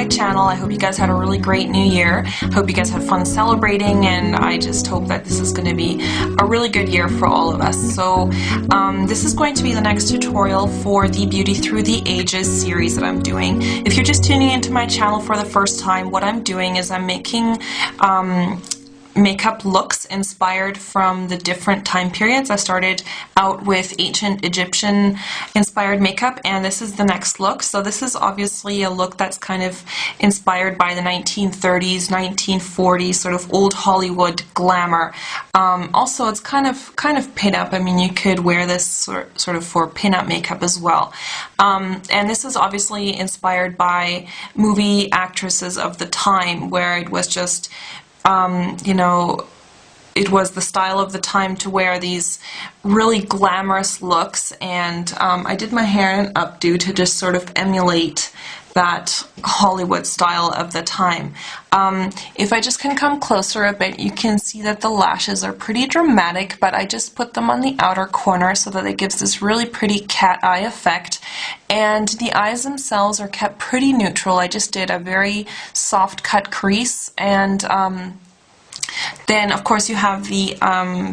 my channel. I hope you guys had a really great new year. I hope you guys had fun celebrating, and I just hope that this is going to be a really good year for all of us. So this is going to be the next tutorial for the Beauty Through the Ages series that I'm doing. If you're just tuning into my channel for the first time, what I'm doing is I'm making makeup looks inspired from the different time periods. I started out with ancient Egyptian inspired makeup, and this is the next look. So this is obviously a look that's kind of inspired by the 1930s, 1940s, sort of old Hollywood glamour. Also, it's kind of pin-up. I mean, you could wear this sort of for pin-up makeup as well. And this is obviously inspired by movie actresses of the time, where it was just you know, it was the style of the time to wear these really glamorous looks, and I did my hair in updo to just sort of emulate that Hollywood style of the time. If I just can come closer a bit, you can see that the lashes are pretty dramatic, but I just put them on the outer corner so that it gives this really pretty cat eye effect. And the eyes themselves are kept pretty neutral. I just did a very soft cut crease, and then of course you have the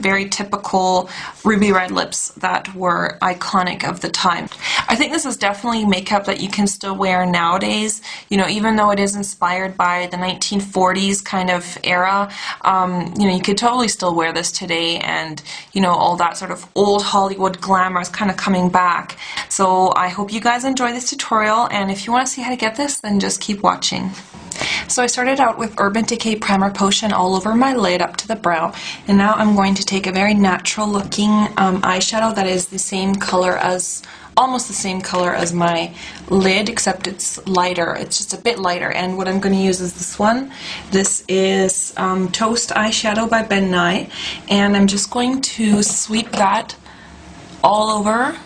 very typical ruby red lips that were iconic of the time. I think this is definitely makeup that you can still wear nowadays, you know, even though it is inspired by the 1940s kind of era. You know, you could totally still wear this today, and you know, all that sort of old Hollywood glamour is kind of coming back. So I hope you guys enjoy this tutorial, and if you want to see how to get this, then just keep watching. So I started out with Urban Decay Primer Potion all over my lid up to the brow, and now I'm going to take a very natural looking eyeshadow that is the same color as, almost the same color as my lid, except it's lighter. It's just a bit lighter, and what I'm going to use is this one. This is Toast Eyeshadow by Ben Nye, and I'm just going to sweep that all over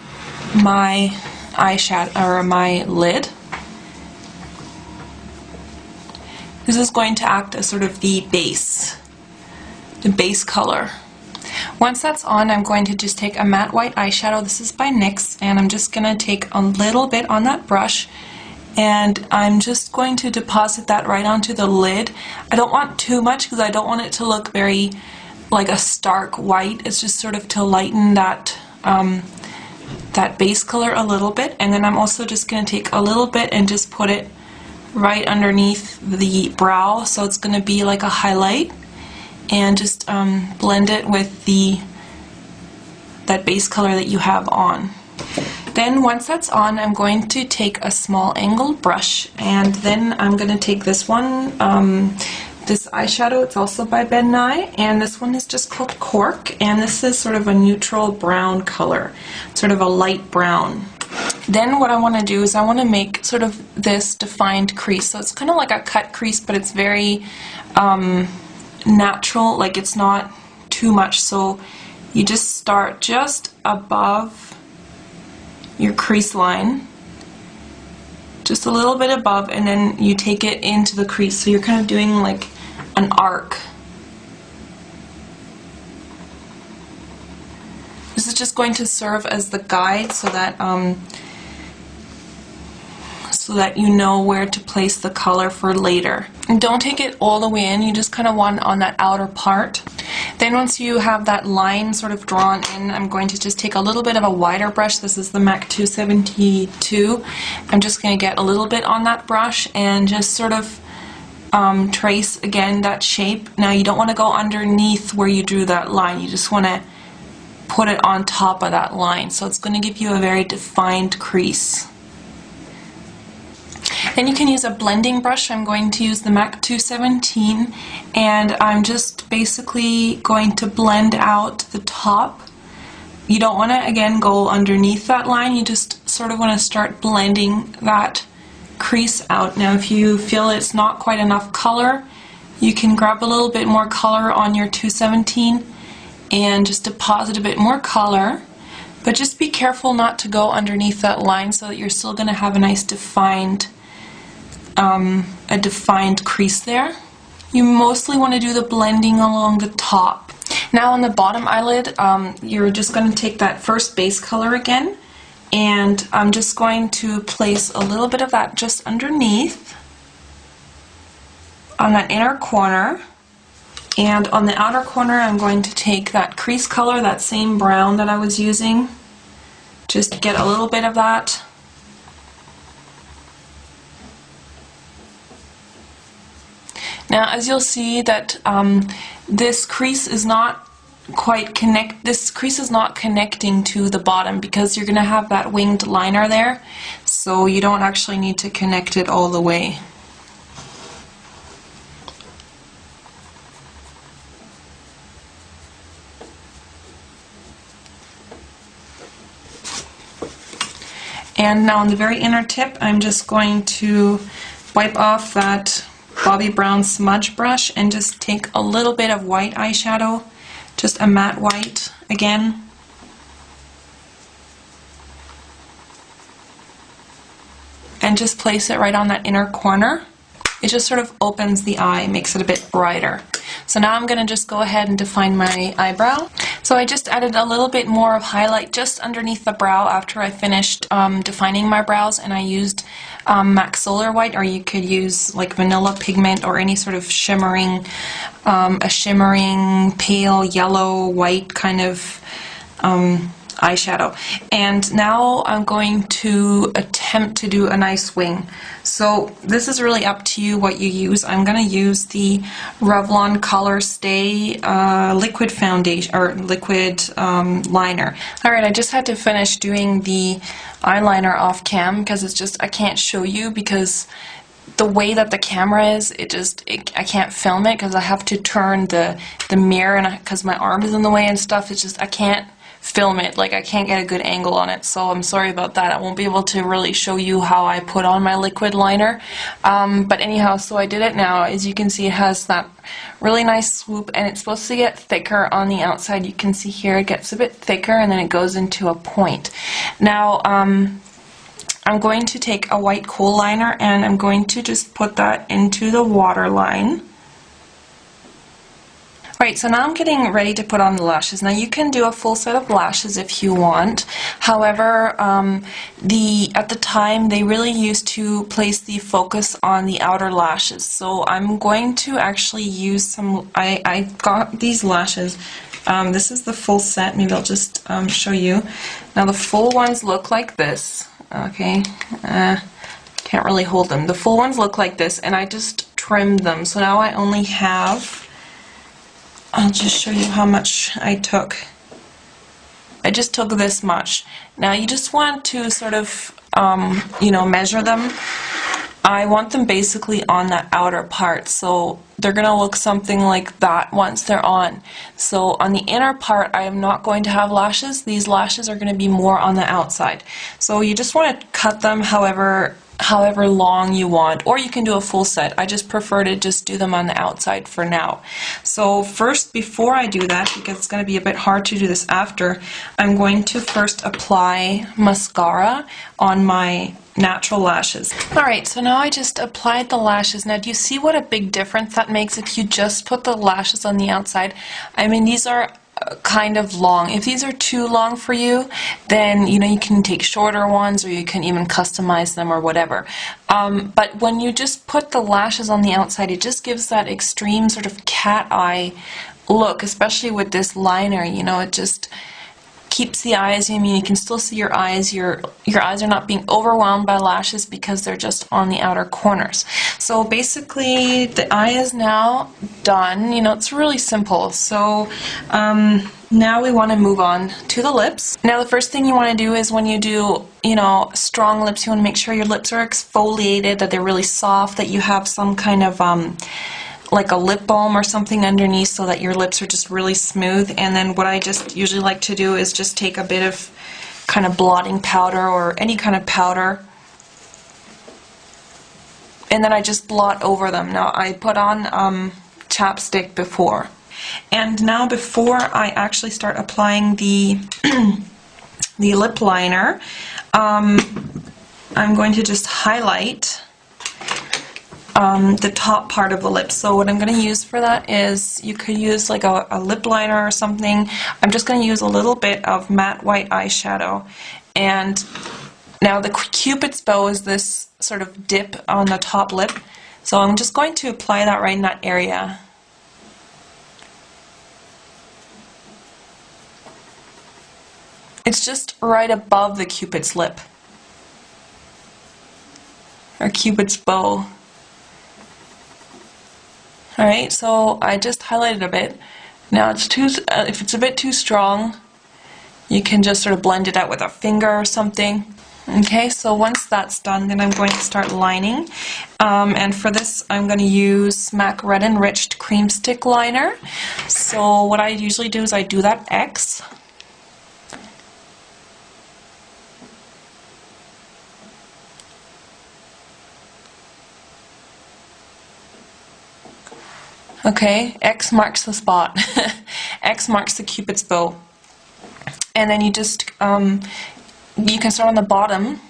my eyeshadow, or my lid. This is going to act as sort of the base color. Once that's on, I'm going to just take a matte white eyeshadow. This is by NYX, and I'm just going to take a little bit on that brush, and I'm just going to deposit that right onto the lid. I don't want too much because I don't want it to look very like a stark white. It's just sort of to lighten that that base color a little bit. And then I'm also just going to take a little bit and just put it right underneath the brow, so it's going to be like a highlight, and just blend it with that base color that you have on. Then once that's on, I'm going to take a small angled brush, and then I'm going to take this one, this eyeshadow. It's also by Ben Nye, and this one is just called Cork, and this is sort of a neutral brown color, sort of a light brown. Then what I want to do is I want to make sort of this defined crease. So it's kind of like a cut crease, but it's very natural, like it's not too much. So you just start just above your crease line, just a little bit above, and then you take it into the crease. So you're kind of doing like an arc. This is just going to serve as the guide so that you know where to place the color for later. And don't take it all the way in, you just kind of want it on that outer part. Then once you have that line sort of drawn in, I'm going to just take a little bit of a wider brush. This is the MAC 272. I'm just going to get a little bit on that brush and just sort of trace again that shape. Now you don't want to go underneath where you drew that line, you just want to put it on top of that line, so it's going to give you a very defined crease. Then you can use a blending brush. I'm going to use the MAC 217, and I'm just basically going to blend out the top. You don't want to, again, go underneath that line. You just sort of want to start blending that crease out. Now if you feel it's not quite enough color, you can grab a little bit more color on your 217 and just deposit a bit more color, but just be careful not to go underneath that line so that you're still going to have a nice defined crease there. You mostly want to do the blending along the top. Now on the bottom eyelid, you're just going to take that first base color again, and I'm just going to place a little bit of that just underneath, on that inner corner, and on the outer corner I'm going to take that crease color, that same brown that I was using, just get a little bit of that. Now as you'll see that this crease is not connecting to the bottom because you're going to have that winged liner there, so you don't actually need to connect it all the way. And now on the very inner tip, I'm just going to wipe off that Bobbi Brown smudge brush and just take a little bit of white eyeshadow, just a matte white again. And just place it right on that inner corner. It just sort of opens the eye, makes it a bit brighter. So now I'm going to just go ahead and define my eyebrow. So I just added a little bit more of highlight just underneath the brow after I finished defining my brows, and I used MAC Solar White, or you could use like vanilla pigment or any sort of shimmering, a shimmering pale yellow white kind of eyeshadow. And now I'm going to attempt to do a nice wing. So this is really up to you what you use. I'm going to use the Revlon Color Stay liquid foundation, or liquid liner. Alright, I just had to finish doing the eyeliner off cam because it's just, I can't show you because the way that the camera is, I can't film it because I have to turn the mirror, and because my arm is in the way and stuff, it's just, I can't film it, like I can't get a good angle on it, so I'm sorry about that. I won't be able to really show you how I put on my liquid liner, but anyhow, so I did it now. As you can see, it has that really nice swoop, and it's supposed to get thicker on the outside. You can see here it gets a bit thicker and then it goes into a point. Now I'm going to take a white kohl liner and I'm going to just put that into the waterline. Right, so now I'm getting ready to put on the lashes. Now you can do a full set of lashes if you want. However, at the time they really used to place the focus on the outer lashes. So I'm going to actually use some, I got these lashes. This is the full set. Maybe I'll just show you. Now the full ones look like this. Okay, can't really hold them. The full ones look like this, and I just trimmed them. So now I only have, I'll just show you how much I took. I just took this much. Now you just want to sort of, measure them. I want them basically on that outer part, so they're going to look something like that once they're on. So on the inner part, I am not going to have lashes. These lashes are going to be more on the outside. So you just want to cut them however long you want, or you can do a full set. I just prefer to just do them on the outside for now. So first, before I do that, because it's going to be a bit hard to do this after, I'm going to first apply mascara on my natural lashes. Alright, so now I just applied the lashes. Now do you see what a big difference that makes if you just put the lashes on the outside? I mean, these are kind of long. If these are too long for you, then you can take shorter ones, or you can even customize them or whatever. But when you just put the lashes on the outside, it just gives that extreme sort of cat eye look, especially with this liner. It just keeps the eyes, you can still see your eyes. Your eyes are not being overwhelmed by lashes because they're just on the outer corners. So basically the eye is now done. It's really simple. So now we want to move on to the lips. Now the first thing you want to do is when you do strong lips, you want to make sure your lips are exfoliated, that they're really soft, that you have some kind of like a lip balm or something underneath so that your lips are just really smooth. And then what I just usually like to do is just take a bit of kind of blotting powder or any kind of powder, and then I just blot over them. Now I put on chapstick before. And now before I actually start applying the the lip liner, I'm going to just highlight the top part of the lips. So what I'm going to use for that is, you could use like a lip liner or something. I'm just going to use a little bit of matte white eyeshadow. And now the Cupid's bow is this sort of dip on the top lip. So I'm just going to apply that right in that area. It's just right above the Cupid's lip, or Cupid's bow. Alright, so I just highlighted a bit. Now it's if it's a bit too strong, you can just sort of blend it out with a finger or something. Okay, so once that's done, then I'm going to start lining. And for this, I'm going to use MAC Red Enriched Cream Stick Liner. So what I usually do is I do that X. Okay, X marks the spot. X marks the Cupid's bow. And then you just, you can start on the bottom.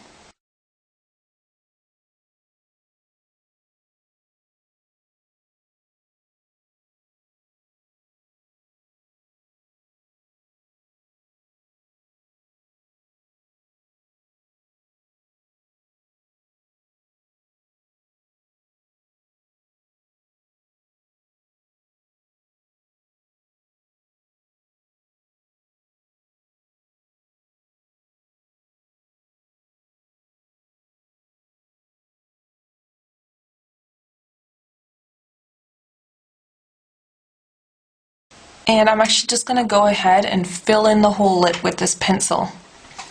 And I'm actually just going to go ahead and fill in the whole lip with this pencil.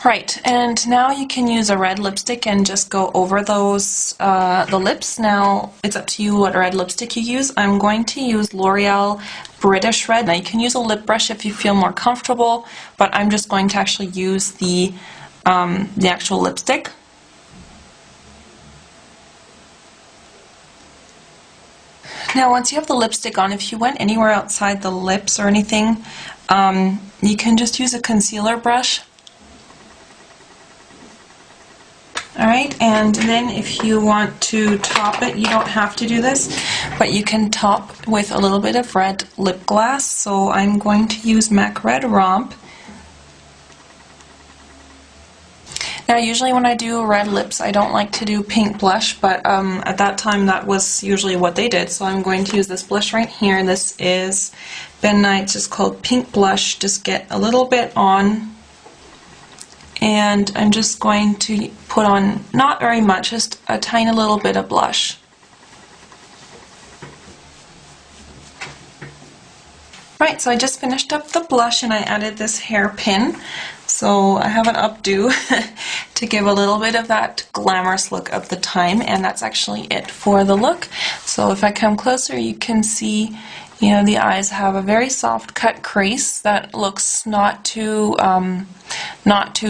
Right, and now you can use a red lipstick and just go over those, the lips. Now, it's up to you what red lipstick you use. I'm going to use L'Oreal British Red. Now, you can use a lip brush if you feel more comfortable, but I'm just going to actually use the actual lipstick. Now, once you have the lipstick on, if you went anywhere outside the lips or anything, you can just use a concealer brush. Alright, and then if you want to top it, you don't have to do this, but you can top with a little bit of red lip gloss. So I'm going to use MAC Red Romp. Now, usually when I do red lips, I don't like to do pink blush, but at that time that was usually what they did. So I'm going to use this blush right here. This is Ben Nye, just called Pink Blush. Just get a little bit on, and I'm just going to put on, not very much, just a tiny little bit of blush. Right, so I just finished up the blush and I added this hairpin. So I have an updo to give a little bit of that glamorous look of the time, and that's actually it for the look. So if I come closer, you can see, you know, the eyes have a very soft cut crease that looks not too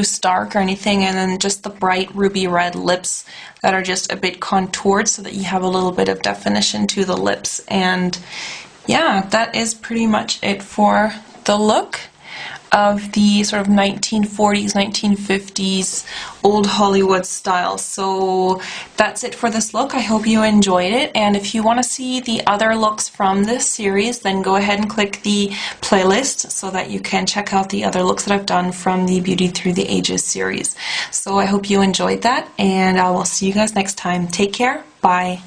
stark or anything, and then just the bright ruby red lips that are just a bit contoured so that you have a little bit of definition to the lips. And yeah, that is pretty much it for the look of the sort of 1940s, 1950s old Hollywood style. So that's it for this look. I hope you enjoyed it, and if you want to see the other looks from this series, then go ahead and click the playlist so that you can check out the other looks that I've done from the Beauty Through the Ages series. So I hope you enjoyed that, and I will see you guys next time. Take care. Bye.